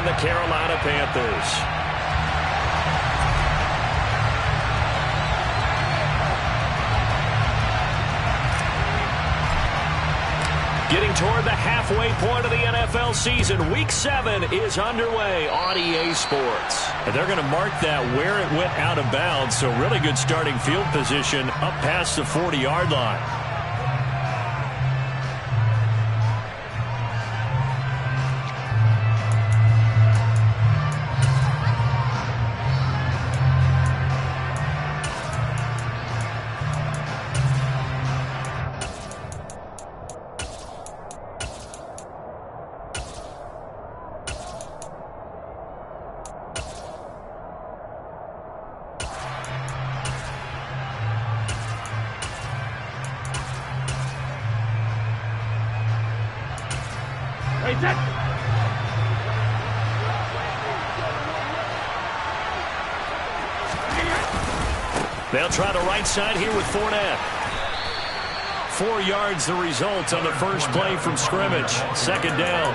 the Carolina Panthers. Getting toward the halfway point of the NFL season. Week 7 is underway on EA Sports. And they're going to mark that where it went out of bounds. So really good starting field position up past the 40-yard line. They'll try the right side here with Fournette. 4 yards the result on the first play from scrimmage. Second down.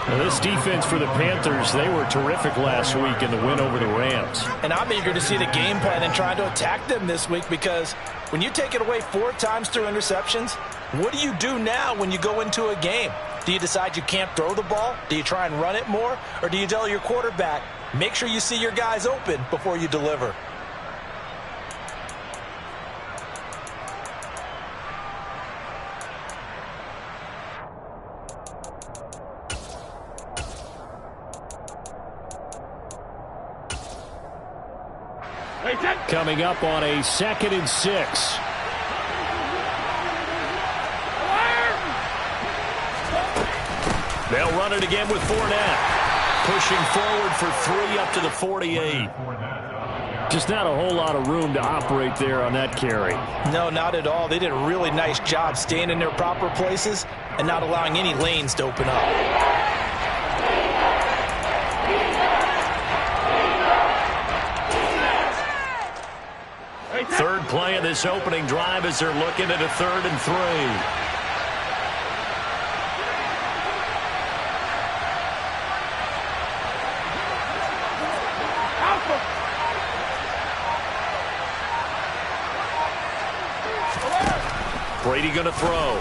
Now this defense for the Panthers, they were terrific last week in the win over the Rams. And I'm eager to see the game plan and try to attack them this week, because when you take it away 4 times through interceptions, what do you do now when you go into a game? Do you decide you can't throw the ball? Do you try and run it more? Or do you tell your quarterback, make sure you see your guys open before you deliver? Coming up on a 2nd and 6. They'll run it again with Fournette. Pushing forward for 3 up to the 48. Just not a whole lot of room to operate there on that carry. No, not at all. They did a really nice job staying in their proper places and not allowing any lanes to open up. Third play of this opening drive as they're looking at a 3rd and 3. Brady going to throw.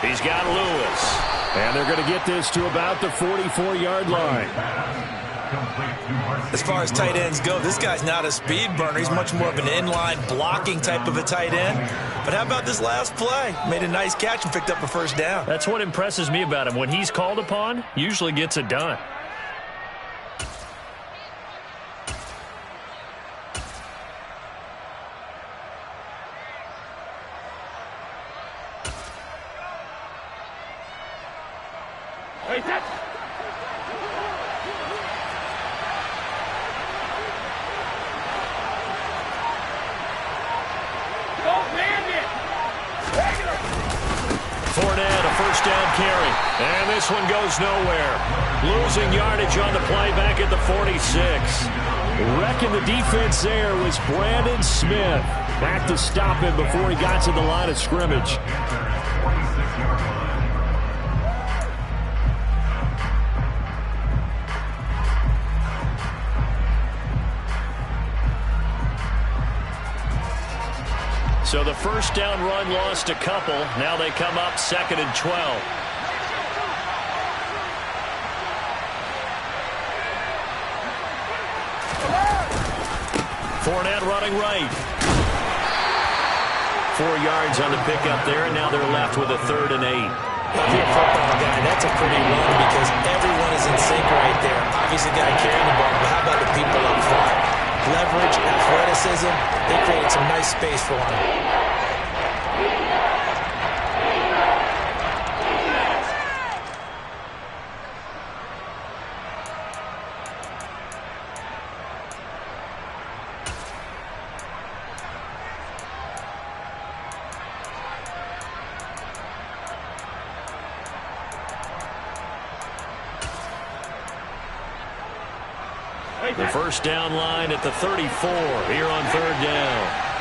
He's got Lewis. And they're going to get this to about the 44-yard line. As far as tight ends go, this guy's not a speed burner. He's much more of an inline blocking type of a tight end. But how about this last play? Made a nice catch and picked up a first down. That's what impresses me about him. When he's called upon, usually gets it done. Fournette, a first down carry. And this one goes nowhere. Losing yardage on the play back at the 46. Wrecking the defense there was Brandon Smith. Back to stop him before he got to the line of scrimmage. So the first down run lost a couple. Now they come up 2nd and 12. Fournette running right. 4 yards on the pickup there, and now they're left with a 3rd and 8. If you're a football guy, that's a pretty run because everyone is in sync right there. Obviously, the guy carrying the ball, but how about the people up front? Leverage, athleticism, they created some nice space for him. The first down line at the 34 here on 3rd down.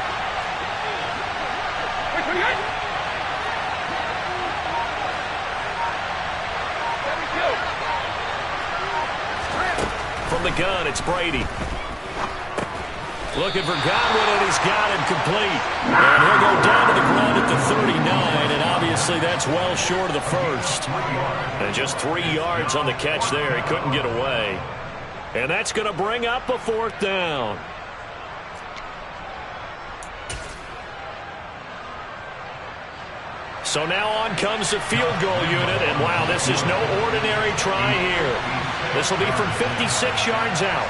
from the gun, it's Brady. Looking for Godwin, and he's got it complete. And he'll go down to the ground at the 39, and obviously that's well short of the first. And just 3 yards on the catch there. He couldn't get away. And that's going to bring up a 4th down. So now on comes the field goal unit, and wow, this is no ordinary try here. This will be from 56 yards out.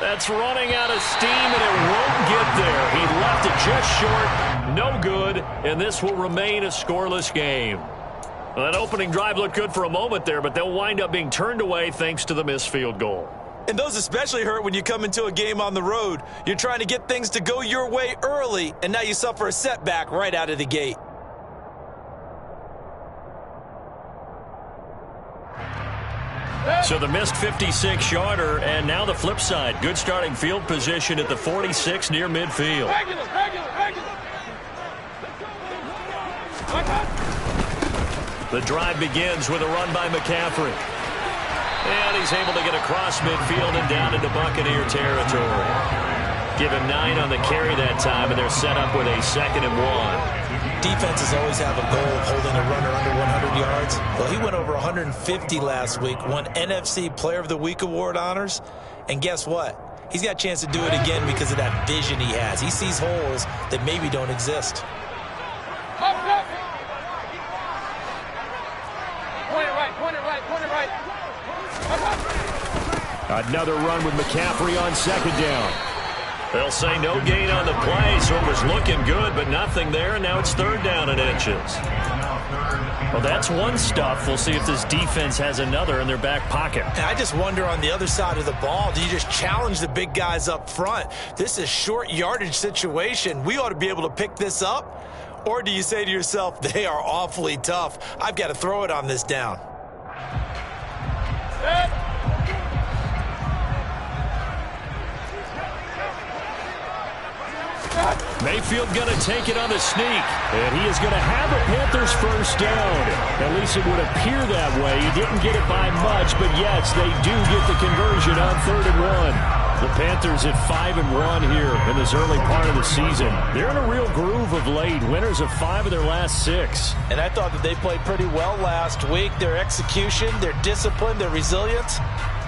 That's running out of steam, and it won't get there. He left it just short, no good, and this will remain a scoreless game. Well, that opening drive looked good for a moment there, but they'll wind up being turned away thanks to the missed field goal. And those especially hurt when you come into a game on the road. You're trying to get things to go your way early, and now you suffer a setback right out of the gate. So the missed 56-yarder, and now the flip side. Good starting field position at the 46 near midfield. The drive begins with a run by McCaffrey. And he's able to get across midfield and down into Buccaneer territory. Give him 9 on the carry that time, and they're set up with a 2nd and 1. Defenses always have a goal of holding a runner under 100 yards. Well, he went over 150 last week, won NFC Player of the Week award honors. And guess what? He's got a chance to do it again because of that vision he has. He sees holes that maybe don't exist. Another run with McCaffrey on 2nd down. They'll say no gain on the play, so it was looking good, but nothing there, and now it's 3rd down and inches. Well, that's one stuff. We'll see if this defense has another in their back pocket. And I just wonder on the other side of the ball, do you just challenge the big guys up front? This is short yardage situation. We ought to be able to pick this up. Or do you say to yourself, they are awfully tough. I've got to throw it on this down. Mayfield going to take it on the sneak, and he is going to have the Panthers 1st down. At least it would appear that way. He didn't get it by much, but yes, they do get the conversion on 3rd and 1. The Panthers at 5-1 here in this early part of the season. They're in a real groove of late. Winners of 5 of their last 6. And I thought that they played pretty well last week. Their execution, their discipline, their resilience,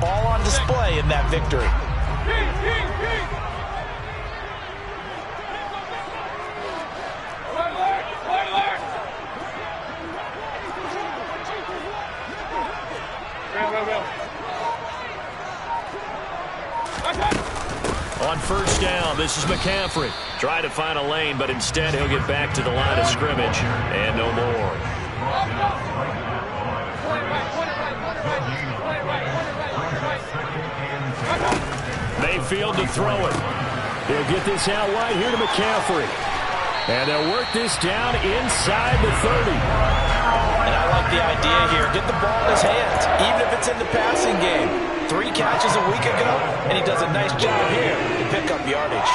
all on display in that victory. On 1st down, this is McCaffrey. Try to find a lane, but instead he'll get back to the line of scrimmage, and no more. Mayfield to throw it. He'll get this out wide here to McCaffrey. And they'll work this down inside the 30. And I like the idea here. Get the ball in his hands, even if it's in the passing game. 3 catches a week ago, and he does a nice job here to pick up yardage.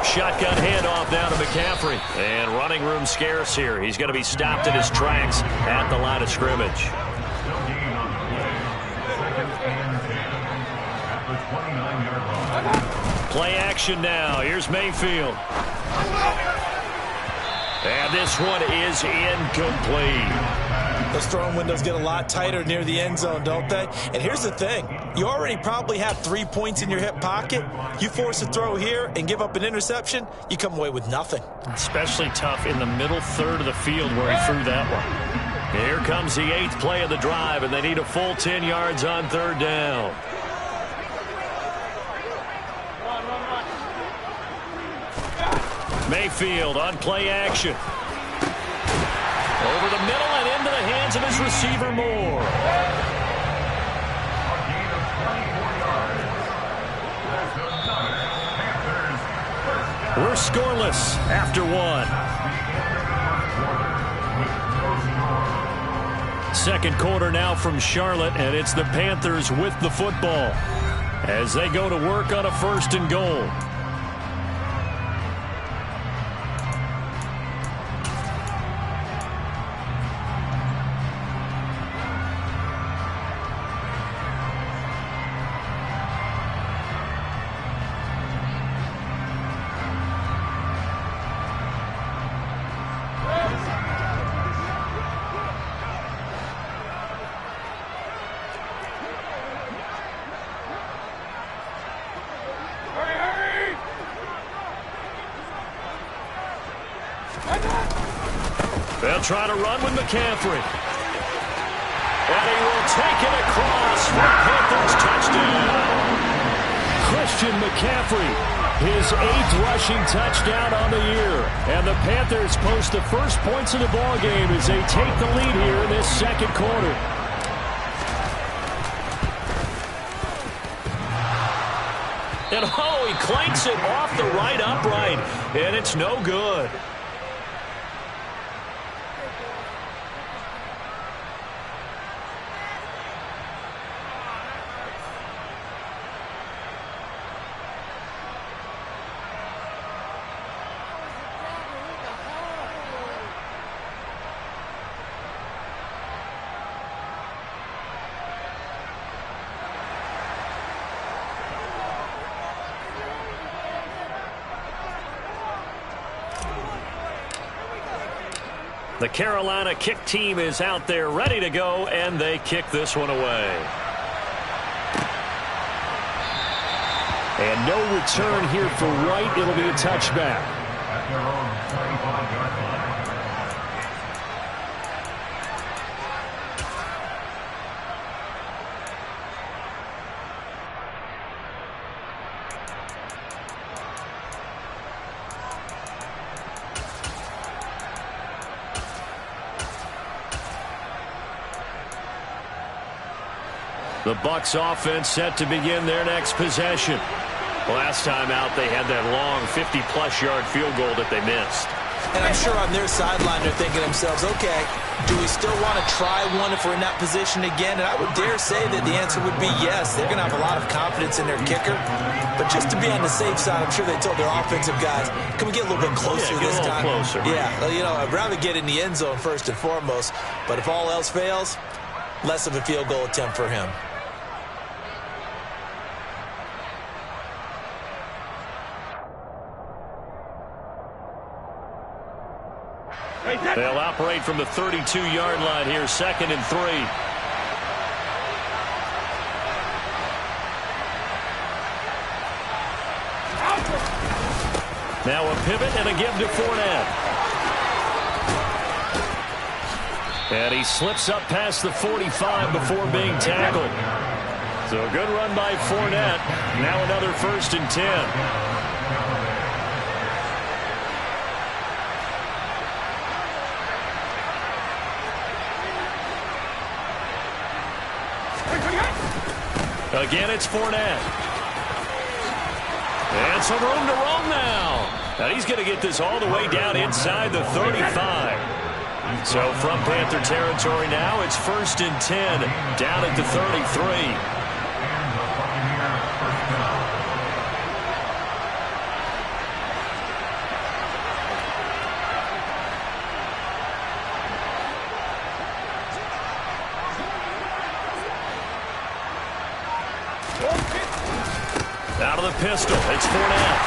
Shotgun handoff down to McCaffrey. And running room scarce here. He's going to be stopped in his tracks at the line of scrimmage. Play action now. Here's Mayfield. And this one is incomplete. Those throwing windows get a lot tighter near the end zone, don't they? And here's the thing. You already probably have 3 points in your hip pocket. You force a throw here and give up an interception, you come away with nothing. Especially tough in the middle 3rd of the field where he threw that one. Here comes the 8th play of the drive, and they need a full 10 yards on 3rd down. Mayfield on play action. Over the middle and into the hands of his receiver Moore. We're scoreless after 1. Second quarter now from Charlotte, and it's the Panthers with the football as they go to work on a 1st and goal. They'll try to run with McCaffrey. And he will take it across for Panthers touchdown. Christian McCaffrey, his 8th rushing touchdown on the year. And the Panthers post the first points of the ball game as they take the lead here in this second quarter. And he clanks it off the right upright, and it's no good. The Carolina kick team is out there ready to go, and they kick this one away. And no return here for Wright. It'll be a touchback. The Bucs offense set to begin their next possession. Last time out, they had that long 50-plus yard field goal that they missed. And I'm sure on their sideline they're thinking to themselves, okay, do we still want to try one if we're in that position again? And I would dare say that the answer would be yes. They're going to have a lot of confidence in their kicker. But just to be on the safe side, I'm sure they told their offensive guys, can we get a little bit closer this time? Closer. Yeah, you know, I'd rather get in the end zone first and foremost. But if all else fails, less of a field goal attempt for him. They'll operate from the 32-yard line here, 2nd and 3. Now a pivot and a give to Fournette. And he slips up past the 45 before being tackled. So a good run by Fournette. Now another 1st and 10. Again, it's Fournette. And some room to roam now. And he's going to get this all the way down inside the 35. So from Panther territory now, it's 1st and 10 down at the 33. Out of the pistol, it's Fournette.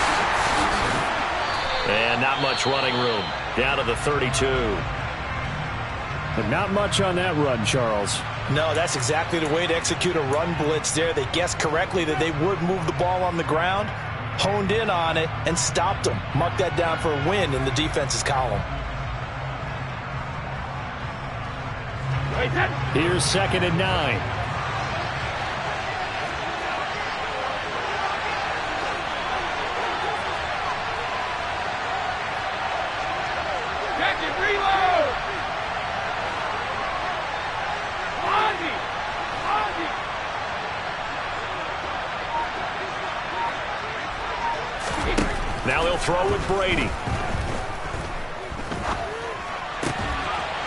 And not much running room. Down to the 32. And not much on that run, Charles. No, that's exactly the way to execute a run blitz there. They guessed correctly that they would move the ball on the ground, honed in on it, and stopped them. Mark that down for a win in the defense's column. Here's 2nd and 9. Now he'll throw with Brady.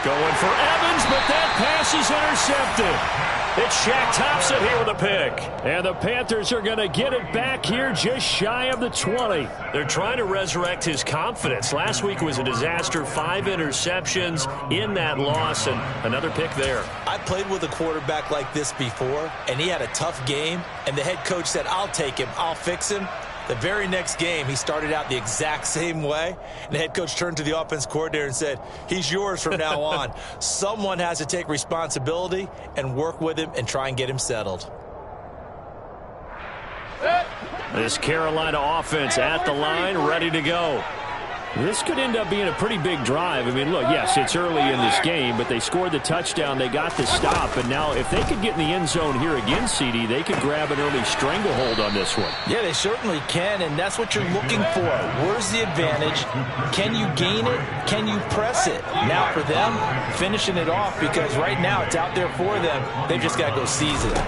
Going for Evans, but that pass is intercepted. It's Shaq Thompson here with a pick. And the Panthers are going to get it back here just shy of the 20. They're trying to resurrect his confidence. Last week was a disaster. 5 interceptions in that loss, and another pick there. I played with a quarterback like this before, and he had a tough game, and the head coach said, I'll take him, I'll fix him. The very next game, he started out the exact same way, and the head coach turned to the offense coordinator and said, he's yours from now on. Someone has to take responsibility and work with him and try and get him settled. This Carolina offense at the line, ready to go. This could end up being a pretty big drive. I mean, look, yes, it's early in this game, but they scored the touchdown. They got the stop, and now if they could get in the end zone here again, CD, they could grab an early stranglehold on this one. Yeah, they certainly can, and that's what you're looking for. Where's the advantage? Can you gain it? Can you press it? Now for them, finishing it off, because right now it's out there for them. They've just got to go seize it.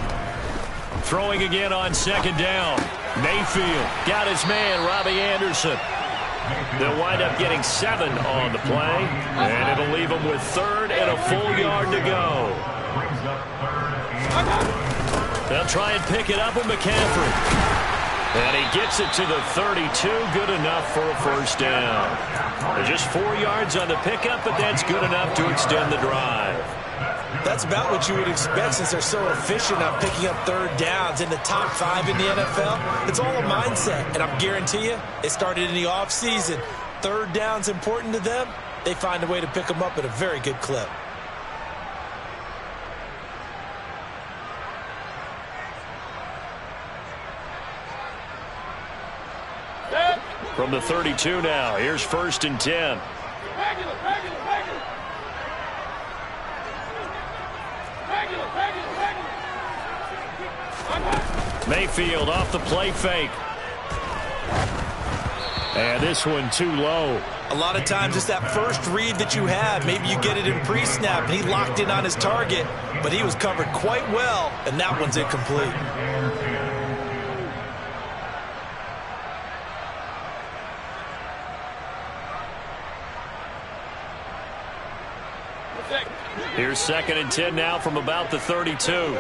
Throwing again on second down. Mayfield got his man, Robbie Anderson. They'll wind up getting 7 on the play, and it'll leave them with 3rd and a full yard to go. They'll try and pick it up with McCaffrey. And he gets it to the 32, good enough for a first down. They're just 4 yards on the pickup, but that's good enough to extend the drive. That's about what you would expect since they're so efficient on picking up 3rd downs in the top 5 in the NFL. It's all a mindset, and I guarantee you it started in the offseason. 3rd down's important to them. They find a way to pick them up at a very good clip. From the 32 now, here's 1st and 10. Mayfield off the play fake. And this one too low. A lot of times it's that first read that you have. Maybe you get it in pre-snap, and he locked in on his target, but he was covered quite well, and that one's incomplete. Here's 2nd and 10 now from about the 32.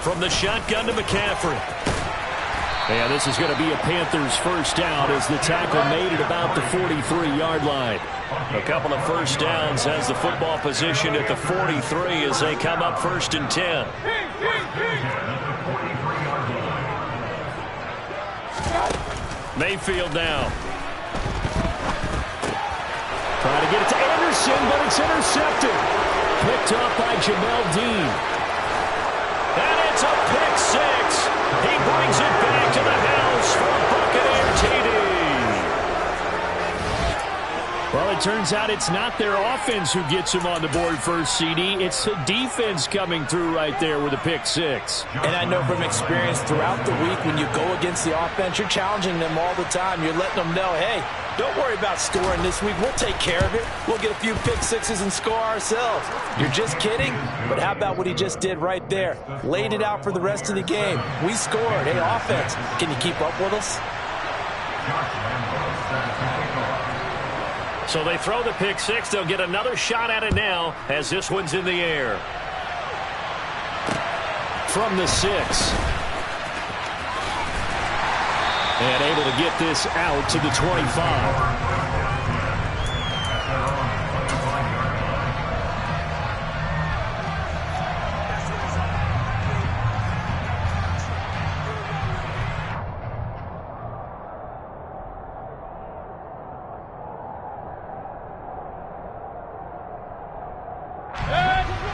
From the shotgun to McCaffrey. And this is going to be a Panthers first down as the tackle made at about the 43-yard line. A couple of first downs has the football position at the 43 as they come up 1st and 10. Mayfield now. Trying to get it to Anderson, but it's intercepted. Picked up by Jamel Dean. And it's a pick 6. He brings it back to the house for a Buccaneer TD. Well, it turns out it's not their offense who gets him on the board first, CD. It's the defense coming through right there with a pick 6. And I know from experience throughout the week when you go against the offense, you're challenging them all the time. You're letting them know, hey, don't worry about scoring this week. We'll take care of it. We'll get a few pick 6s and score ourselves. You're just kidding? But how about what he just did right there? Laid it out for the rest of the game. We scored. Hey, offense, can you keep up with us? So they throw the pick 6. They'll get another shot at it now as this one's in the air. From the 6. And able to get this out to the 25.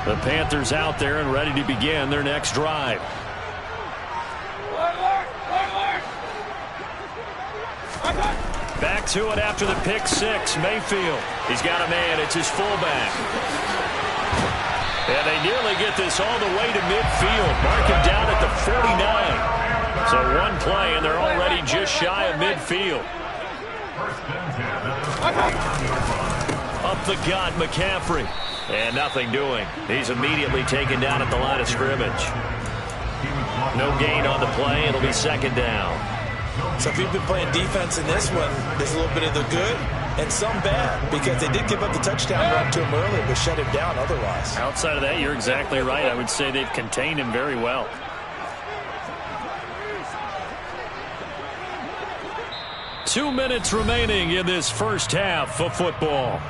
The Panthers out there and ready to begin their next drive. Back to it after the pick 6. Mayfield. He's got a man. It's his fullback. And they nearly get this all the way to midfield. Mark him down at the 49. So one play, and they're already just shy of midfield. Up the gut, McCaffrey. And nothing doing. He's immediately taken down at the line of scrimmage. No gain on the play. It'll be second down. So if you've been playing defense in this one, there's a little bit of the good and some bad, because they did give up the touchdown run to him earlier, but shut him down otherwise. Outside of that, you're exactly right. I would say they've contained him very well. Two minutes remaining in this first half of football.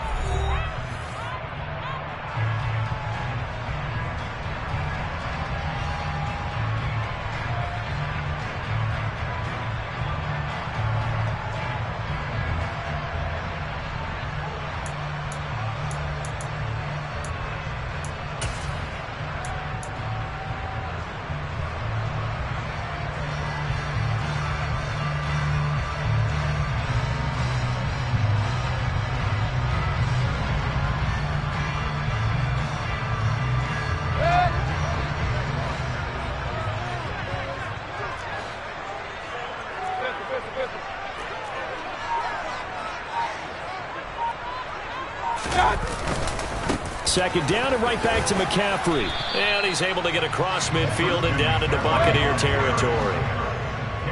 Second down and right back to McCaffrey. And he's able to get across midfield and down into Buccaneer territory.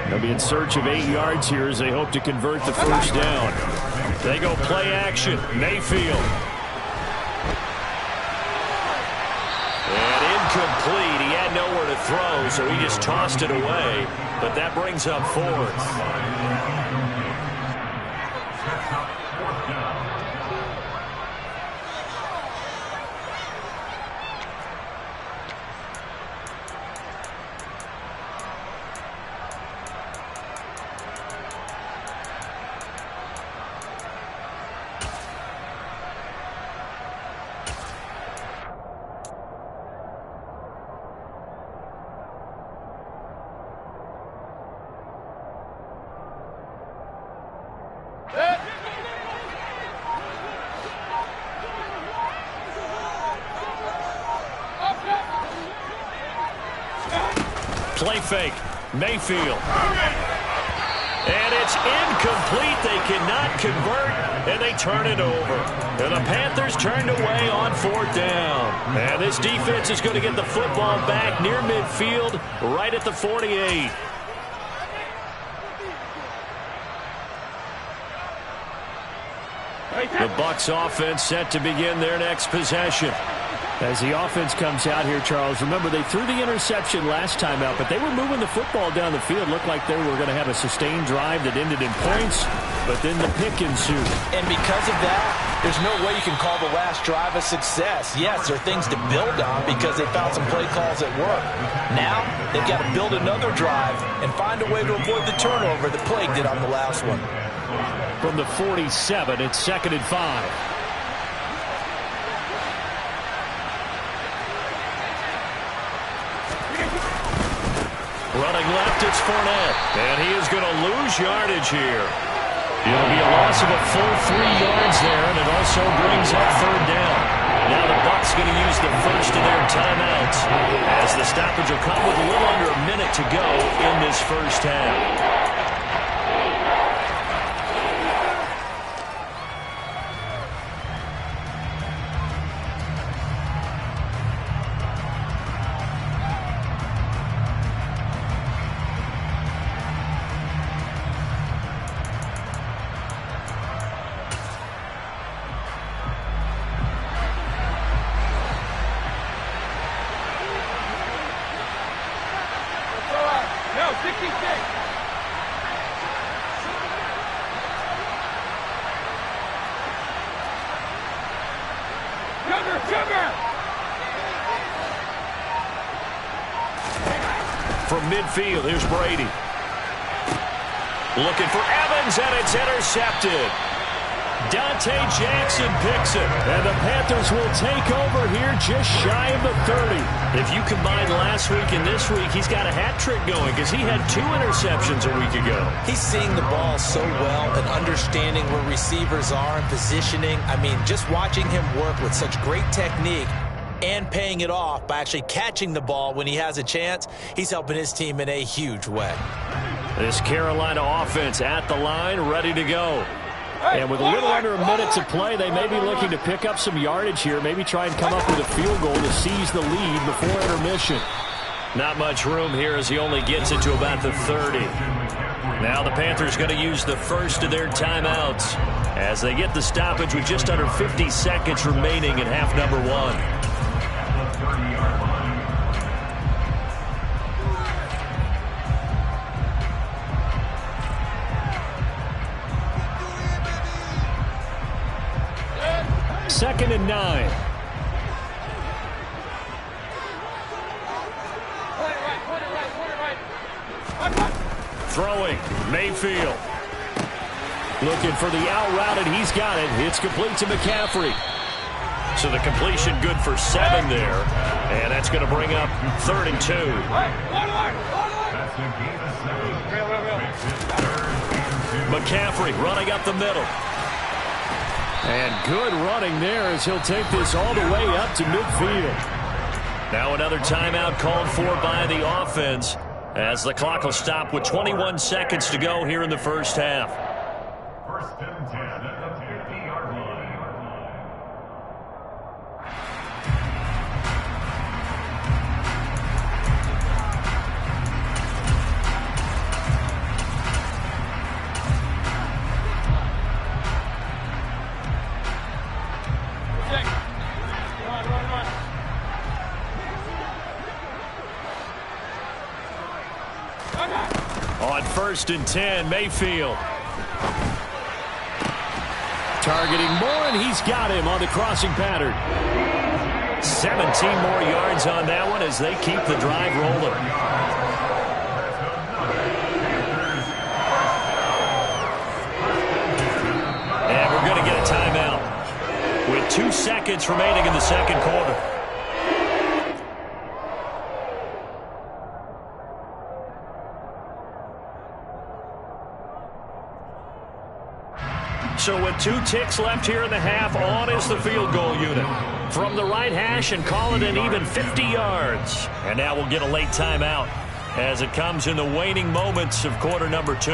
They'll be in search of 8 yards here as they hope to convert the first down. They go play action. Mayfield. And incomplete. He had nowhere to throw, so he just tossed it away. But that brings up fourth. Play fake. Mayfield. And it's incomplete. They cannot convert, and they turn it over. And the Panthers turned away on fourth down. And this defense is going to get the football back near midfield, right at the 48. The Bucs offense set to begin their next possession. As the offense comes out here, Charles, remember they threw the interception last time out, but they were moving the football down the field. Looked like they were going to have a sustained drive that ended in points, but then the pick ensued. And because of that, there's no way you can call the last drive a success. Yes, there are things to build on because they found some play calls that work. Now, they've got to build another drive and find a way to avoid the turnover that Plague did on the last one. From the 47, it's 2nd and 5. Running left, it's Fournette. And he is going to lose yardage here. It'll be a loss of a full 3 yards there, and it also brings up third down. Now the Bucs going to use the first of their timeouts, as the stoppage will come with a little under a minute to go in this first half. From midfield, here's Brady. Looking for Evans, and it's intercepted. Dante Jackson picks it, and the Panthers will take over here just shy of the 30. If you combine last week and this week, he's got a hat trick going because he had 2 interceptions a week ago. He's seeing the ball so well and understanding where receivers are and positioning. I mean, just watching him work with such great technique and paying it off by actually catching the ball when he has a chance, he's helping his team in a huge way. This Carolina offense at the line, ready to go. And with a little under a minute to play, they may be looking to pick up some yardage here, maybe try and come up with a field goal to seize the lead before intermission. Not much room here as he only gets it to about the 30. Now the Panthers going to use the first of their timeouts as they get the stoppage with just under 50 seconds remaining in half number 1. Second and 9. Throwing, Mayfield. Looking for the out route, and he's got it. It's complete to McCaffrey. So the completion good for 7 there. And that's going to bring up 3rd and 2. McCaffrey running up the middle. And good running there as he'll take this all the way up to midfield. Now another timeout called for by the offense as the clock will stop with 21 seconds to go here in the first half. First and 10 at the 50-yard line. On 1st and 10, Mayfield. Targeting Moore, and he's got him on the crossing pattern. 17 more yards on that one as they keep the drive rolling. And we're going to get a timeout with 2 seconds remaining in the second quarter. So with 2 ticks left here in the half, on is the field goal unit. From the right hash and call it an even 50 yards. And now we'll get a late timeout as it comes in the waning moments of quarter number 2.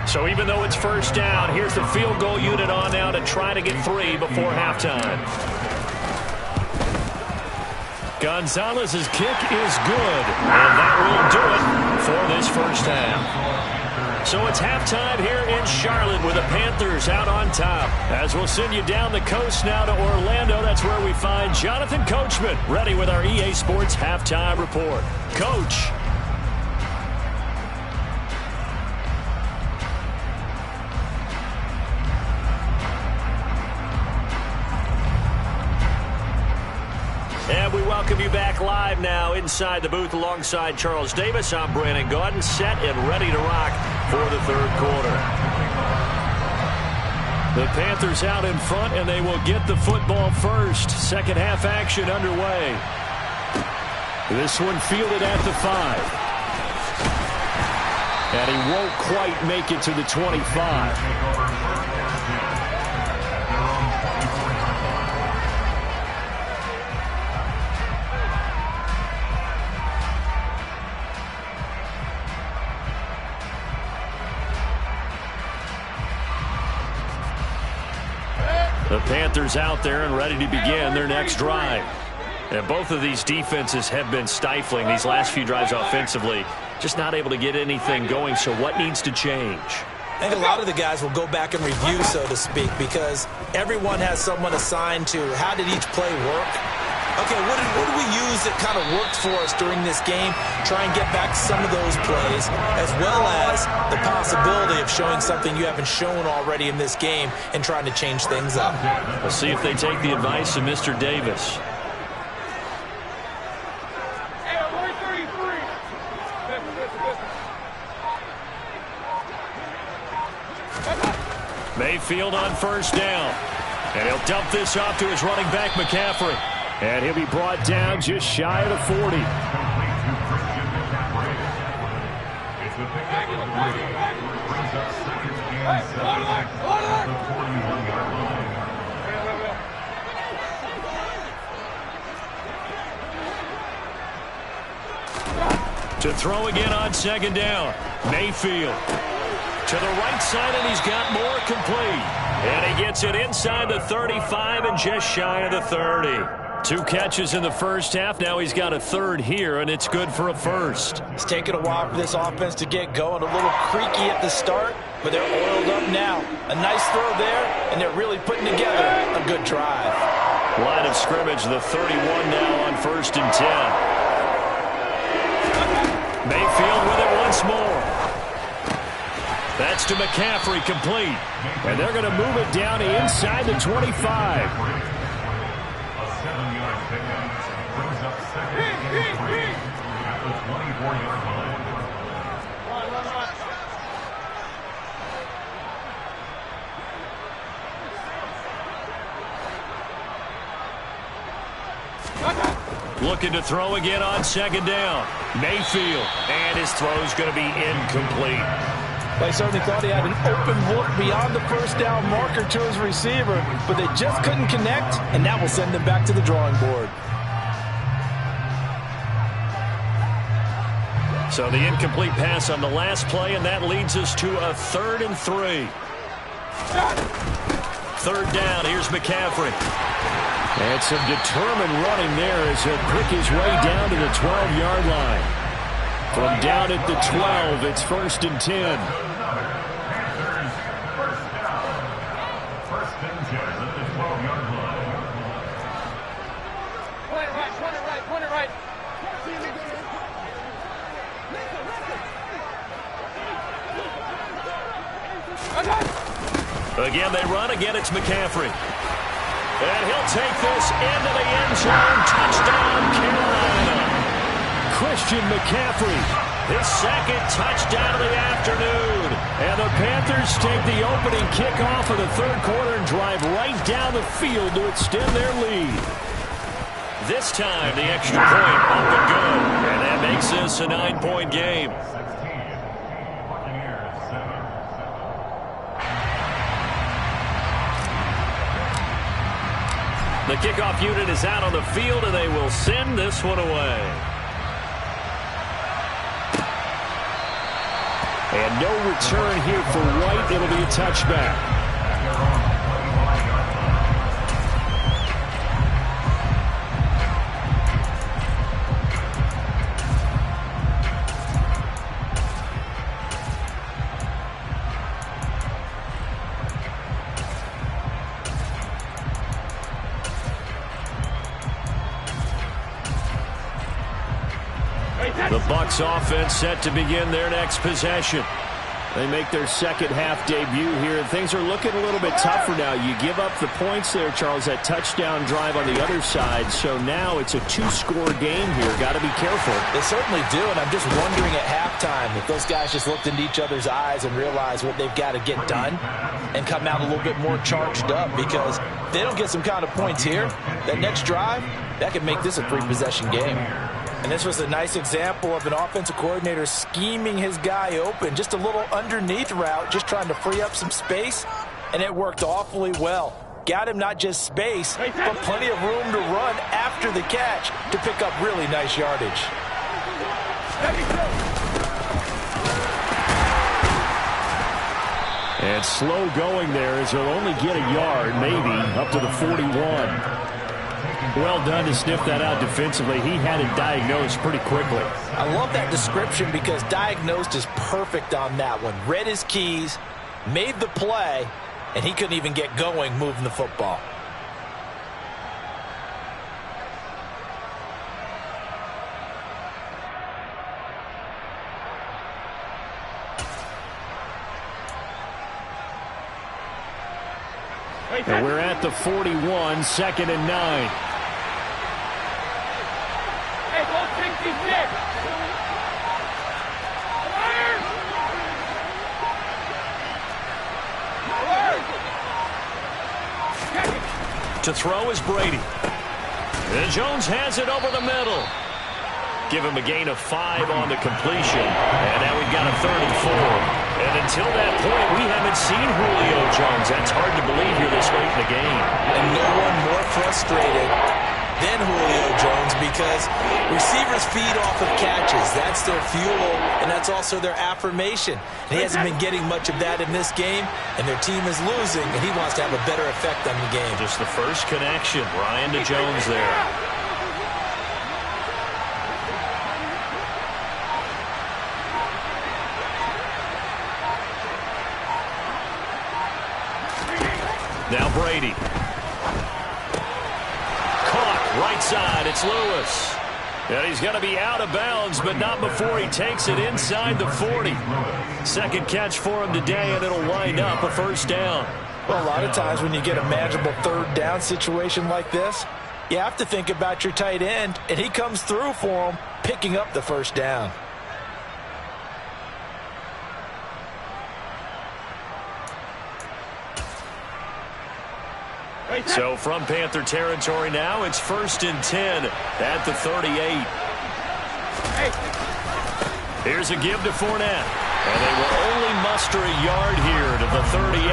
So even though it's first down, here's the field goal unit on now to try to get 3 before halftime. Gonzalez's kick is good, and that will do it for this first half. So it's halftime here in Charlotte with the Panthers out on top. As we'll send you down the coast now to Orlando, that's where we find Jonathan Coachman ready with our EA Sports Halftime Report. Coach. And we welcome you back live now inside the booth alongside Charles Davis. I'm Brandon Gaudin, set and ready to rock for the third quarter. The Panthers out in front, and they will get the football first. Second half action underway. This one fielded at the 5. And he won't quite make it to the 25. The Panthers out there and ready to begin their next drive. And both of these defenses have been stifling these last few drives offensively. Just not able to get anything going, so what needs to change? I think a lot of the guys will go back and review, so to speak, because everyone has someone assigned to how did each play work. Okay, what did we use that kind of worked for us during this game? Try and get back some of those plays, as well as the possibility of showing something you haven't shown already in this game and trying to change things up. We'll see if they take the advice of Mr. Davis. Mayfield on first down. And he'll dump this off to his running back, McCaffrey. And he'll be brought down just shy of the 40. To throw again on second down. Mayfield. To the right side, and he's got more complete. And he gets it inside the 35 and just shy of the 30. 2 catches in the first half. Now he's got a third here, and it's good for a first. It's taken a while for this offense to get going. A little creaky at the start, but they're oiled up now. A nice throw there, and they're really putting together a good drive. Line of scrimmage, the 31 now on 1st and 10. Mayfield with it once more. That's to McCaffrey, complete. And they're going to move it down inside the 25. A 7-yard pickup brings up second and 3 at the 24-yard line. Looking to throw again on second down. Mayfield. And his throw's going to be incomplete. They certainly thought he had an open look beyond the first down marker to his receiver, but they just couldn't connect, and that will send them back to the drawing board. So the incomplete pass on the last play, and that leads us to a 3rd and 3. 3rd down. Here's McCaffrey. And some determined running there as he'll prick his way down to the 12-yard line. From down at the 12, it's 1st and 10. Panthers, first down. 1st and 10 at the 12-yard line. Point it right, point it right. Again, they run. Again, it's McCaffrey. And he'll take this into the end zone. Touchdown, Carolina. Christian McCaffrey. His 2nd touchdown of the afternoon. And the Panthers take the opening kickoff of the 3rd quarter and drive right down the field to extend their lead. This time, the extra point up and good. And that makes this a 9-point game. 16. Buccaneers 7. The kickoff unit is out on the field, and they will send this one away. And no return here for White. It'll be a touchback. The Bucs offense set to begin their next possession. They make their 2nd half debut here, and things are looking a little bit tougher now. You give up the points there, Charles, that touchdown drive on the other side. So now it's a 2-score game here. Got to be careful. They certainly do, and I'm just wondering at halftime if those guys just looked into each other's eyes and realized what they've got to get done and come out a little bit more charged up, because if they don't get some kind of points here, that next drive, that could make this a 3-possession game. And this was a nice example of an offensive coordinator scheming his guy open. Just a little underneath route, just trying to free up some space, and it worked awfully well. Got him not just space, but plenty of room to run after the catch to pick up really nice yardage. And slow going there as he'll only get a yard, maybe, up to the 41. Well done to sniff that out defensively. He had it diagnosed pretty quickly. I love that description because diagnosed is perfect on that one. Read his keys, made the play, and he couldn't even get going moving the football. And we're at the 41, 2nd and 9. Hey, go 66. To throw is Brady. And Jones has it over the middle. Give him a gain of 5 on the completion. And now we've got a 3rd and 4. And until that point, we haven't seen Julio Jones. That's hard to believe here this late in the game. And no one more frustrated than Julio Jones because receivers feed off of catches. That's their fuel, and that's also their affirmation. And he hasn't been getting much of that in this game, and their team is losing, and he wants to have a better effect on the game. Just the first connection. Ryan to Jones there. Now Brady. Caught right side. It's Lewis. And he's going to be out of bounds, but not before he takes it inside the 40. Second catch for him today, and it'll wind up a first down. Well, a lot of times when you get a manageable third down situation like this, you have to think about your tight end, and he comes through for him, picking up the first down. So from Panther territory now, it's 1st and 10 at the 38. Here's a give to Fournette. And they will only muster a yard here to the 38.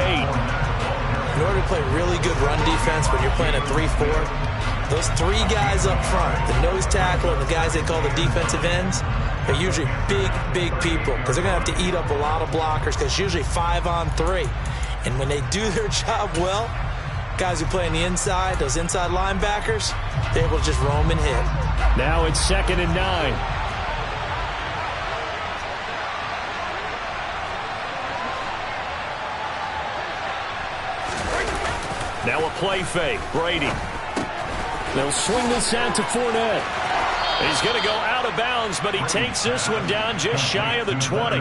In order to play really good run defense when you're playing a 3-4, those three guys up front, the nose tackle and the guys they call the defensive ends, are usually big people because they're going to have to eat up a lot of blockers because it's usually 5-on-3. And when they do their job well, guys who play on the inside, those inside linebackers, they're able to just roam and hit. Now it's 2nd and 9. Now a play fake. Brady. They'll swing this out to Fournette. He's going to go out of bounds, but he takes this one down just shy of the 20.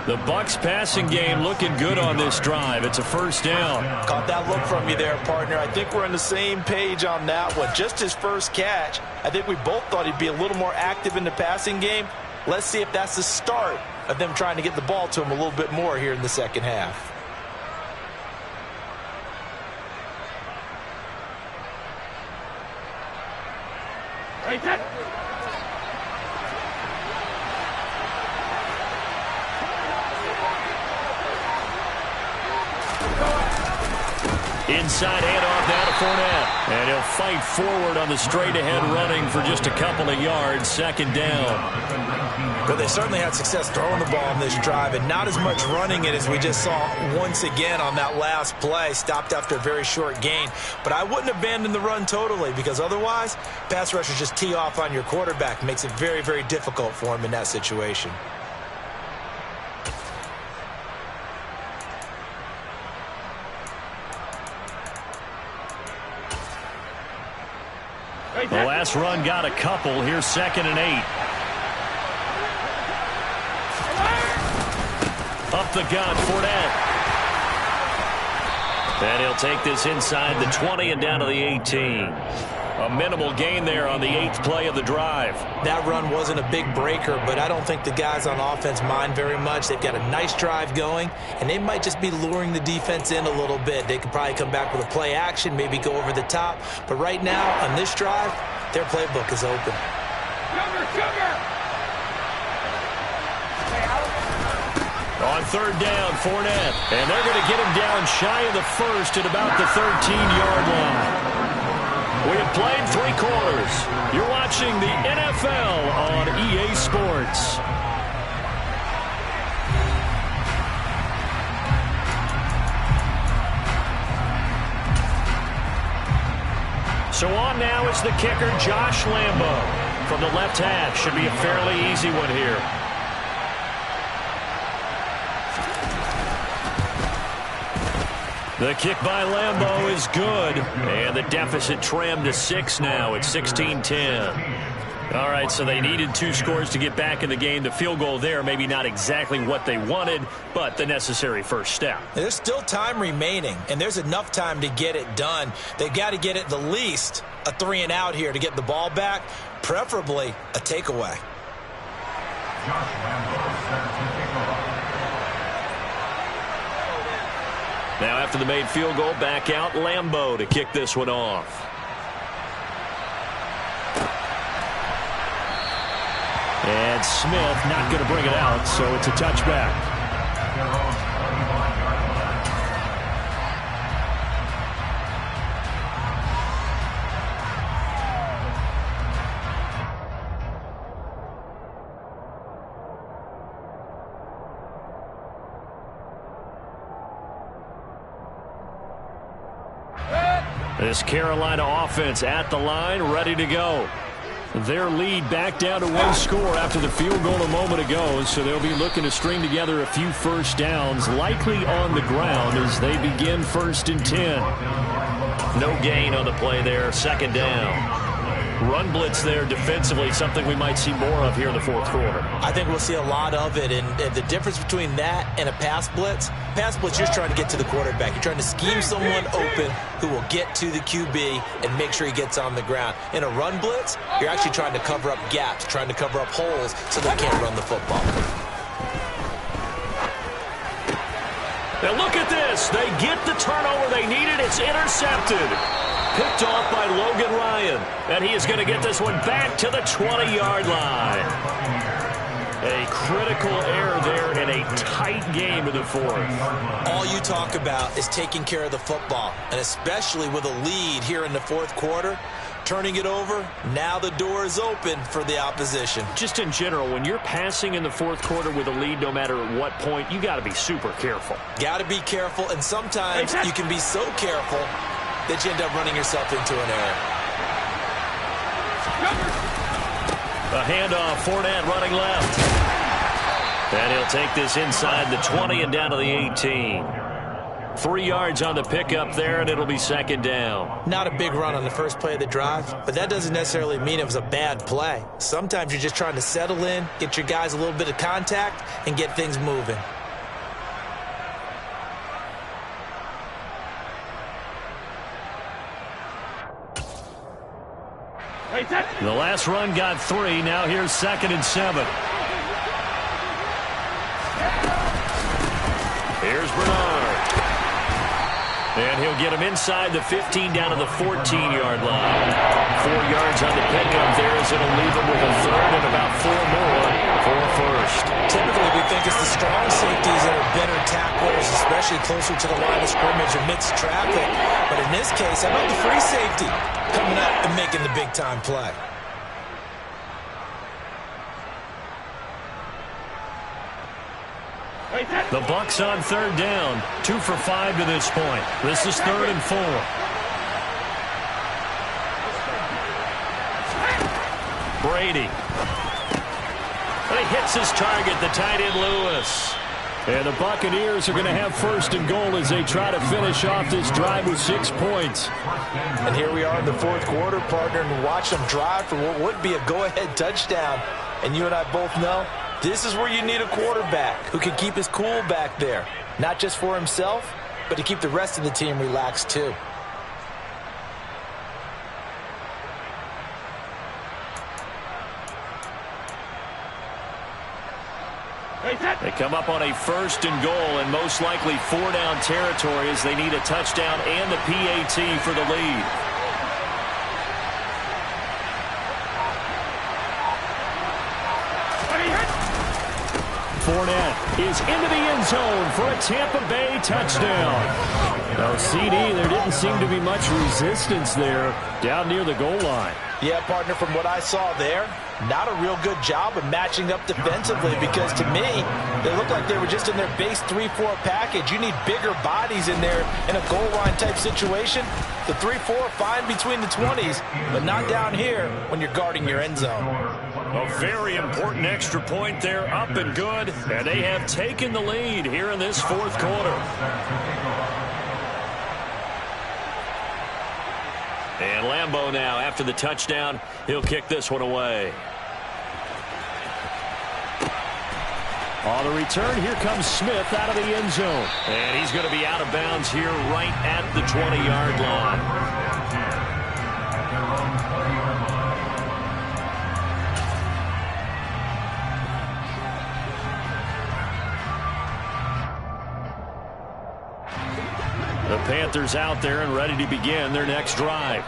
The Bucs passing game looking good on this drive. It's a first down. Caught that look from you there, partner. I think we're on the same page on that one. Just his first catch, I think we both thought he'd be a little more active in the passing game. Let's see if that's the start of them trying to get the ball to him a little bit more here in the second half. Inside handoff now to Fournette. And he'll fight forward on the straight-ahead running for just a couple of yards. Second down. But they certainly had success throwing the ball on this drive and not as much running it as we just saw once again on that last play. Stopped after a very short gain. But I wouldn't abandon the run totally because otherwise, pass rushers just tee off on your quarterback. Makes it very difficult for him in that situation. The last run got a couple. Here's 2nd and 8. Up the gun, Fournette. And he'll take this inside the 20 and down to the 18. A minimal gain there on the 8th play of the drive. That run wasn't a big breaker, but I don't think the guys on offense mind very much. They've got a nice drive going, and they might just be luring the defense in a little bit. They could probably come back with a play action, maybe go over the top. But right now, on this drive, their playbook is open. On third down, Fournette. And they're going to get him down shy of the first at about the 13-yard line. We have played 3 quarters. You're watching the NFL on EA Sports. So on now is the kicker, Josh Lambo. From the left half, should be a fairly easy one here. The kick by Lambo is good. And the deficit trimmed to 6 now. It's 16-10. All right, so they needed 2 scores to get back in the game. The field goal there, maybe not exactly what they wanted, but the necessary first step. There's still time remaining, and there's enough time to get it done. They've got to get it the least a 3-and-out here to get the ball back, preferably a takeaway. Josh Lambo set to kick off. Now after the made field goal, back out Lambo to kick this one off. And Smith not going to bring it out, so it's a touchback. This Carolina offense at the line, ready to go. Their lead back down to one score after the field goal a moment ago, so they'll be looking to string together a few first downs, likely on the ground as they begin 1st and 10. No gain on the play there, 2nd down. Run blitz there defensively, something we might see more of here in the 4th quarter. I think we'll see a lot of it, and the difference between that and a pass blitz, you're trying to get to the quarterback. You're trying to scheme someone open who will get to the QB and make sure he gets on the ground. In a run blitz, you're actually trying to cover up gaps, trying to cover up holes so they can't run the football. Now look at this. They get the turnover they needed. It's intercepted. Picked off by Logan Ryan. And he is going to get this one back to the 20-yard line. A critical error there in a tight game in the 4th. All you talk about is taking care of the football, and especially with a lead here in the 4th quarter, turning it over, now the door is open for the opposition. Just in general, when you're passing in the 4th quarter with a lead, no matter at what point, you got to be super careful. Got to be careful, and sometimes you can be so careful that you end up running yourself into an error. A handoff, Fournette running left. And he'll take this inside the 20 and down to the 18. 3 yards on the pickup there, and it'll be 2nd down. Not a big run on the first play of the drive, but that doesn't necessarily mean it was a bad play. Sometimes you're just trying to settle in, get your guys a little bit of contact, and get things moving. The last run got 3. Now here's 2nd and 7. Here's Bernard. And he'll get him inside the 15 down to the 14-yard line. 4 yards on the pickup there as it'll leave him with a 3rd and about 4 more for a 1st. Typically, we think it's the strong safeties that are better tacklers, especially closer to the line of scrimmage amidst traffic. But in this case, how about the free safety coming up and making the big-time play? The Bucs on 3rd down. 2 for 5 to this point. This is 3rd and 4. Brady. And he hits his target, the tight end Lewis. And the Buccaneers are going to have 1st and goal as they try to finish off this drive with 6 points. And here we are in the 4th quarter, partner, and watch them drive for what would be a go-ahead touchdown. And you and I both know this is where you need a quarterback who can keep his cool back there. Not just for himself, but to keep the rest of the team relaxed too. They come up on a 1st and goal and most likely 4-down territory as they need a touchdown and the PAT for the lead. Fournette is into the end zone for a Tampa Bay touchdown. Now, CD, there didn't seem to be much resistance there down near the goal line. Yeah, partner, from what I saw there, not a real good job of matching up defensively because to me, they looked like they were just in their base 3-4 package. You need bigger bodies in there in a goal line type situation. The 3-4 fine between the 20s, but not down here when you're guarding your end zone. A very important extra point there, up and good, and they have taken the lead here in this 4th quarter. And Lambeau now, after the touchdown, he'll kick this one away. On the return, here comes Smith out of the end zone. And he's going to be out of bounds here right at the 20-yard line. The Panthers out there and ready to begin their next drive.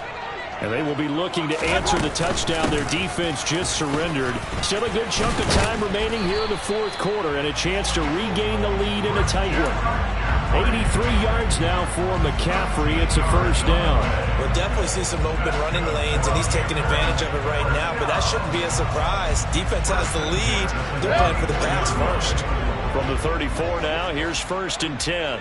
And they will be looking to answer the touchdown their defense just surrendered. Still a good chunk of time remaining here in the 4th quarter and a chance to regain the lead in a tight one. 83 yards now for McCaffrey. It's a 1st down. We'll definitely see some open running lanes, and he's taking advantage of it right now, but that shouldn't be a surprise. Defense has the lead. They're playing for the pass first. From the 34 now, here's 1st and 10.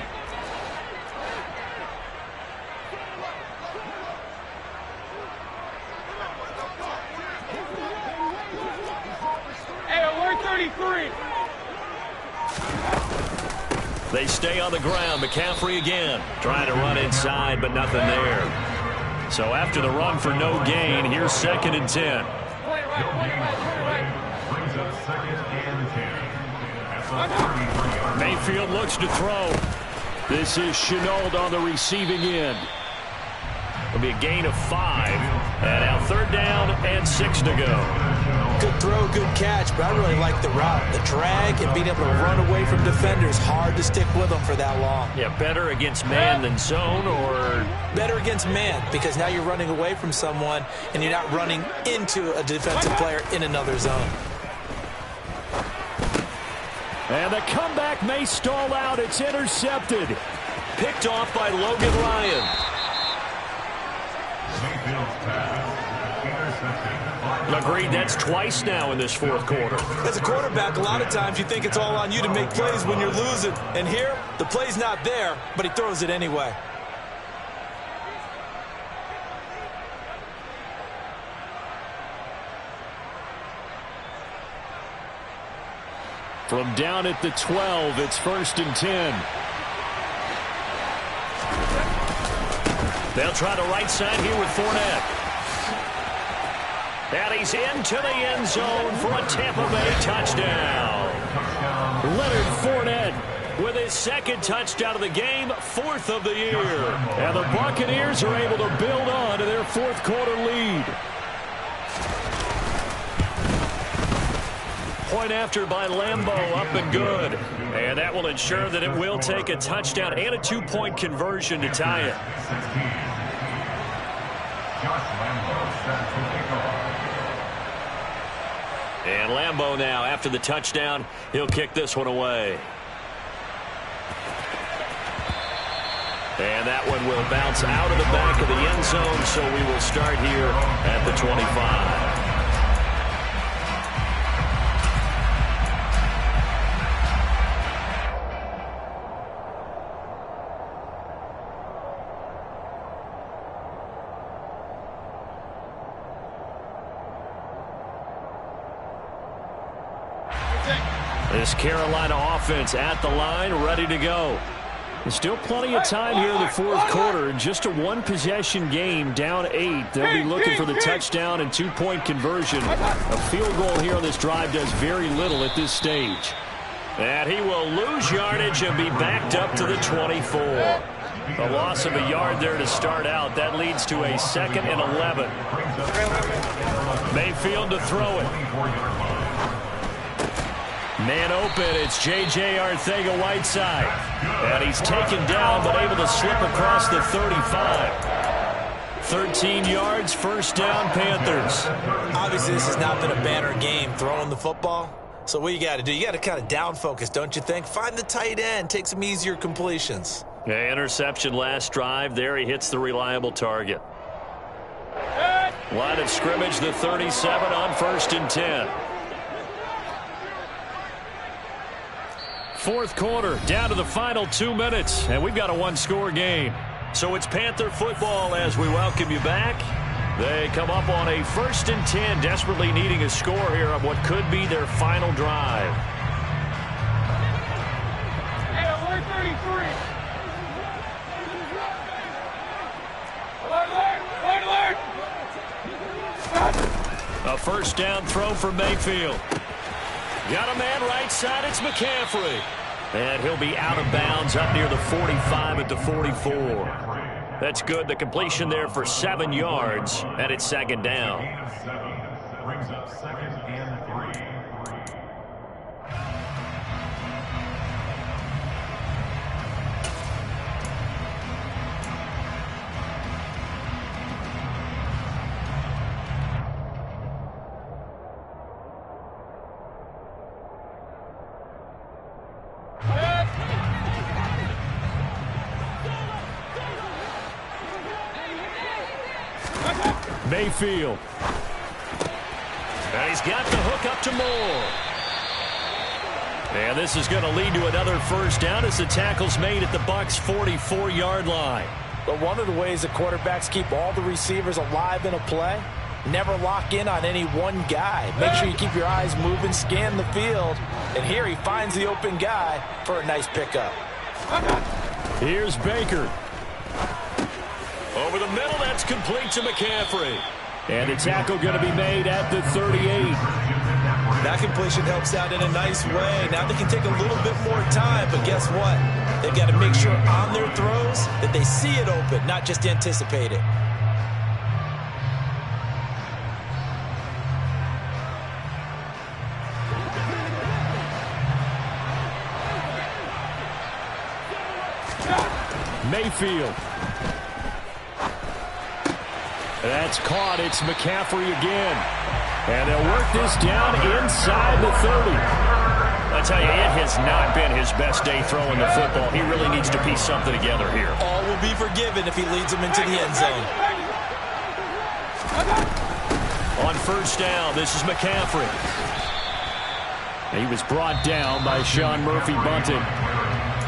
They stay on the ground. McCaffrey again. Trying to run inside, but nothing there. So after the run for no gain, here's 2nd and 10. Brings up 2nd and 10. At the 33-yard line. Mayfield looks to throw. This is Shenault on the receiving end. It'll be a gain of 5. And now 3rd down and 6 to go. Good throw, good catch, but I really like the route. The drag and being able to run away from defenders. Hard to stick with them for that long. Yeah, better against man than zone, or better against man, because now you're running away from someone and you're not running into a defensive player in another zone. And the comeback may stall out. It's intercepted. Picked off by Logan Ryan. Mayfield's pass intercepted. Agreed, that's twice now in this 4th quarter. As a quarterback, a lot of times you think it's all on you to make plays when you're losing. And here, the play's not there, but he throws it anyway. From down at the 12, it's 1st and 10. They'll try the right side here with Fournette. And he's into the end zone for a Tampa Bay touchdown. Leonard Fournette with his 2nd touchdown of the game, 4th of the year. And the Buccaneers are able to build on to their 4th quarter lead. Point after by Lambeau, up and good. And that will ensure that it will take a touchdown and a 2-point conversion to tie it. Josh Lambeau set to kick off. And Lambeau now, after the touchdown, he'll kick this one away. And that one will bounce out of the back of the end zone, so we will start here at the 25. This Carolina offense at the line, ready to go. There's still plenty of time here in the 4th quarter. Just a 1-possession game, down 8. They'll be looking for the touchdown and 2-point conversion. A field goal here on this drive does very little at this stage. And he will lose yardage and be backed up to the 24. A loss of a yard there to start out. That leads to a 2nd and 11. Mayfield to throw it. Man open, it's J.J. Arcega-Whiteside. And he's taken down, but able to slip across the 35. 13 yards, 1st down, Panthers. Obviously, this has not been a banner game throwing the football. So what you got to do, you got to kind of down focus, don't you think? Find the tight end, take some easier completions. Yeah, interception last drive. There he hits the reliable target. Line of scrimmage, the 37 on 1st and 10. 4th quarter, down to the final 2 minutes, and we've got a 1-score game. So it's Panther football as we welcome you back. They come up on a 1st and 10, desperately needing a score here on what could be their final drive. Hey, alert 33. Alert. A 1st down throw for Mayfield. Got a man right side, it's McCaffrey. And he'll be out of bounds up near the 45 at the 44. That's good. The completion there for 7 yards, and it's 2nd down. Brings up 2nd and 3. Mayfield. And he's got the hook up to Moore. And this is going to lead to another 1st down as the tackle's made at the Bucs' 44-yard line. But one of the ways that quarterbacks keep all the receivers alive in a play, never lock in on any one guy. Make sure you keep your eyes moving, scan the field. And here he finds the open guy for a nice pickup. Here's Baker. Over the middle, that's complete to McCaffrey. And the tackle going to be made at the 38. That completion helps out in a nice way. Now they can take a little bit more time, but guess what? They've got to make sure on their throws that they see it open, not just anticipate it. Mayfield. That's caught. It's McCaffrey again. And they'll work this down inside the 30. I tell you, it has not been his best day throwing the football. He really needs to piece something together here. All will be forgiven if he leads them into the end zone. On first down, this is McCaffrey. He was brought down by Sean Murphy-Bunting.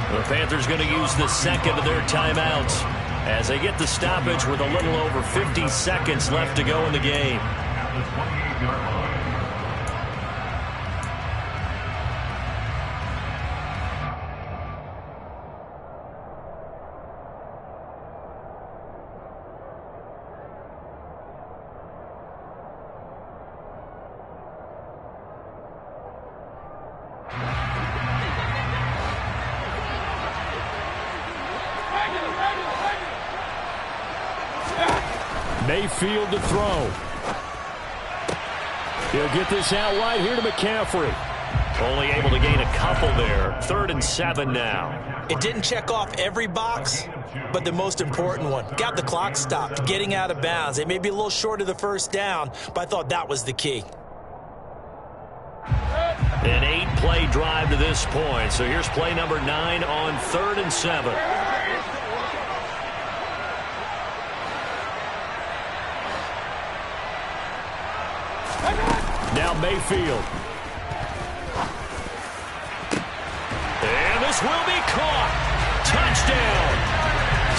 The Panthers going to use the second of their timeouts as they get the stoppage with a little over 50 seconds left to go in the game. Mayfield to throw. He'll get this out wide here to McCaffrey. Only able to gain a couple there. 3rd and 7 now. It didn't check off every box, but the most important one. Got the clock stopped, getting out of bounds. They may be a little short of the first down, but I thought that was the key. An 8-play drive to this point. So here's play number 9 on 3rd and 7. Now Mayfield. And this will be caught. Touchdown.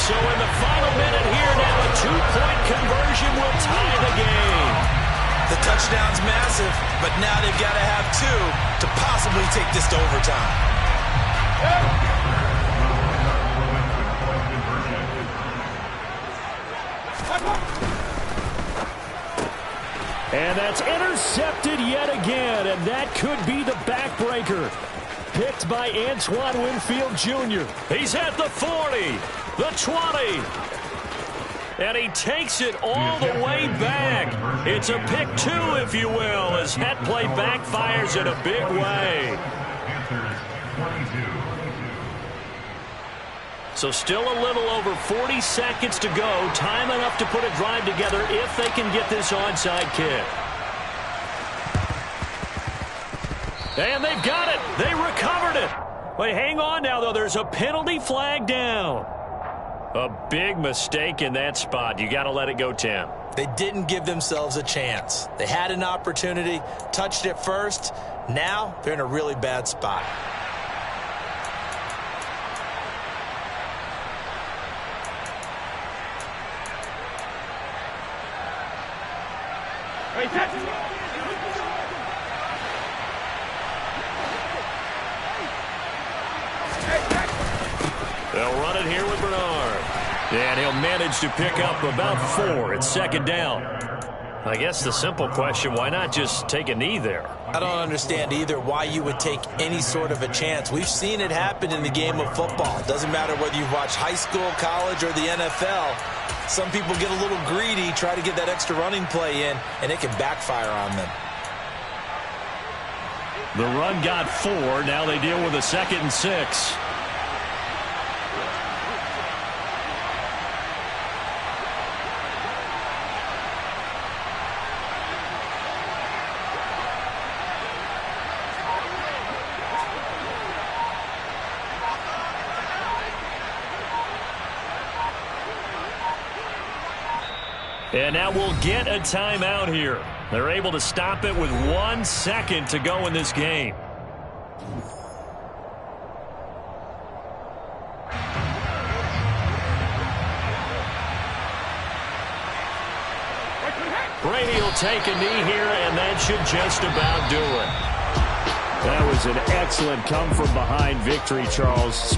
So in the final minute here now, a 2-point conversion will tie the game. The touchdown's massive, but now they've got to have 2 to possibly take this to overtime. And that's intercepted yet again, and that could be the backbreaker. Picked by Antoine Winfield Jr. He's at the 40, the 20. And he takes it all the way back. It's a pick 2, if you will, as that play backfires in a big way. So still a little over 40 seconds to go. Time enough to put a drive together if they can get this onside kick. And they've got it. They recovered it. Wait, hang on now, though. There's a penalty flag down. A big mistake in that spot. You got to let it go, Tim. They didn't give themselves a chance. They had an opportunity, touched it first. Now they're in a really bad spot. They'll run it here with Bernard. And he'll manage to pick up about 4. It's 2nd down. I guess the simple question, why not just take a knee there? I don't understand either why you would take any sort of a chance. We've seen it happen in the game of football. It doesn't matter whether you've watched high school, college, or the NFL. Some people get a little greedy, try to get that extra running play in, and it can backfire on them. The run got 4. Now they deal with a 2nd and 6. And now we'll get a timeout here. They're able to stop it with 1 second to go in this game. Brady will take a knee here, and that should just about do it. That was an excellent come-from-behind victory, Charles.